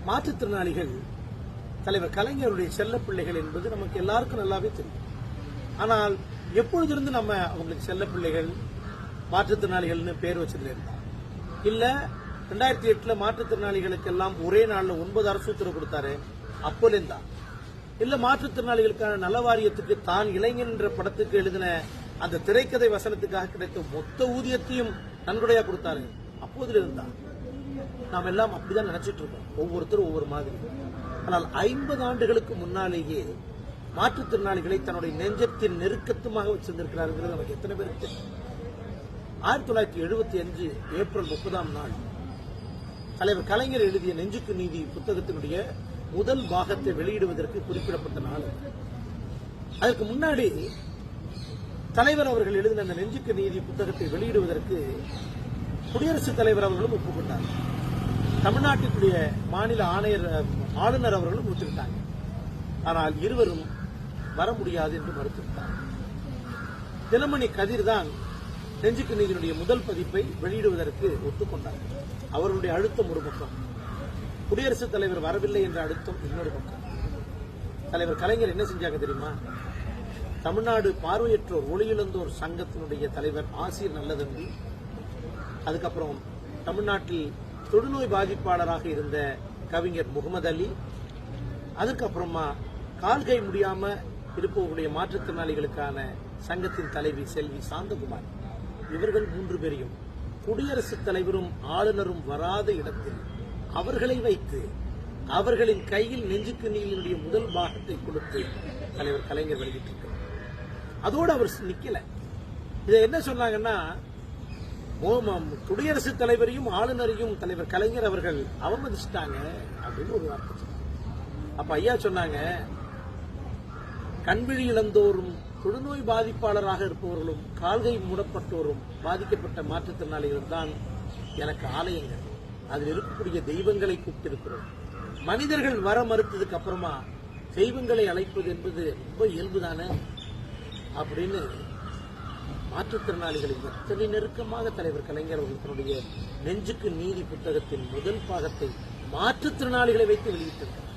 மாற்றுத்திறனாளிகள் தலைவர் கலைஞருடைய செல்ல பிள்ளைகள் என்பது நமக்கு எல்லாருக்கும் நல்லாவே தெரியும். ஆனால் எப்பொழுதிருந்து நம்ம அவங்களுக்கு செல்ல பிள்ளைகள் மாற்றுத்திறனாளிகள்னு பேர் வச்சிருந்தா இல்ல 2008 மாற்றுத்திறனாளிகளுக்கு எல்லாம் ஒரே நாள்ல 9 அரசு உத்தரவு கொடுத்தாரு அப்போலேருந்தா இல்ல மாற்றுத்திறனாளிகளுக்கான நல வாரியத்துக்கு தான் இளைஞன் என்ற படத்துக்கு எழுதின அந்த திரைக்கதை வசனத்துக்காக கிடைத்த மொத்த ஊதியத்தையும் நன்கொடையா கொடுத்தாரு அப்போதுல இருந்தா நாம் எல்லாம் அப்படிதான் நினைச்சிட்டு இருக்கோம், ஒவ்வொருத்தரும் ஒவ்வொரு மாதிரி. ஆனால் 50 ஆண்டுகளுக்கு முன்னாலேயே மாற்றுத்திறனாளிகளை தன்னுடைய நெஞ்சத்தின் நெருக்கத்துமாக வச்சிருந்திருக்கிறார்கள் நமக்கு எத்தனை பேருக்கு தெரியும்? 1975 ஏப்ரல் 30ஆம் நாள் தலைவர் கலைஞர் எழுதிய நெஞ்சுக்கு நீதி புத்தகத்தினுடைய முதல் பாகத்தை வெளியிடுவதற்கு குறிப்பிடப்பட்ட நாள். அதற்கு முன்னாடி தலைவர் அவர்கள் எழுதின அந்த நெஞ்சுக்கு நீதி புத்தகத்தை வெளியிடுவதற்கு குடியரசுத் தலைவர் அவர்களும் ஒப்புக்கொண்டார். தமிழ்நாட்டினுடைய மாநில ஆளுநர் அவர்களும் ஒத்துக்கிட்டாங்க. ஆனால் இருவரும் வர முடியாது என்று மறுத்துவிட்டார். தினமணி கதிர் தான் நெஞ்சுக்கு நீதியினுடைய முதல் பதிப்பை வெளியிடுவதற்கு ஒத்துக்கொண்டார். அவர்களுடைய அழுத்தம் ஒரு பக்கம், குடியரசுத் தலைவர் வரவில்லை என்ற அழுத்தம் இன்னொரு பக்கம். தலைவர் கலைஞர் என்ன செஞ்சாங்க தெரியுமா? தமிழ்நாடு பார்வையற்றோர் ஒளியிழந்தோர் சங்கத்தினுடைய தலைவர் ஆசிர் நல்லதம்பி, அதுக்கப்புறம் தமிழ்நாட்டில் தொழுநோய் பாதிப்பாளராக இருந்த கவிஞர் முகமது அலி, அதுக்கப்புறமா கால்கை முடியாம இருப்பவர்களுடைய மாற்றுத்திறனாளிகளுக்கான சங்கத்தின் தலைவி செல்வி சாந்தகுமார், இவர்கள் 3 பேரையும் குடியரசுத் தலைவரும் ஆளுநரும் வராத இடத்தில் அவர்களை வைத்து அவர்களின் கையில் நெஞ்சுக்கு நீதியினுடைய முதல் பாகத்தை கொடுத்து தலைவர் கலைஞர் வெளியிட்டிருக்கிறார். அதோடு அவர் நிக்கல. இதை என்ன சொன்னாங்கன்னா, குடியரசுத் தலைவரையும் ஆளுநரையும் தலைவர் கலைஞர் அவர்கள் அவமதிச்சிட்டாங்க அப்படின்னு ஒரு வார்த்தை சொன்னாங்க. அப்ப ஐயா சொன்னாங்க, கண்விழி இழந்தோரும் தொழுநோய் பாதிப்பாளராக இருப்பவர்களும் கால்கை மூடப்பட்டோரும் பாதிக்கப்பட்ட மாற்றுத்திறனாளிகள் தான் எனக்கு ஆலயங்கள், அதில் இருக்கக்கூடிய தெய்வங்களை கூப்பிட்டிருக்கிறோம். மனிதர்கள் வர மறுத்ததுக்கு அப்புறமா தெய்வங்களை அழைப்பது என்பது ரொம்ப இயல்புதானே அப்படின்னு மாற்றுத்திறனாளிகளை எத்தனை நெருக்கமாக தலைவர் கலைஞர் அவர்கள் தன்னுடைய நெஞ்சுக்கு நீதி புத்தகத்தின் முதல் பாகத்தை மாற்றுத்திறனாளிகளை வைத்து வெளியிட்டிருக்கிறார்.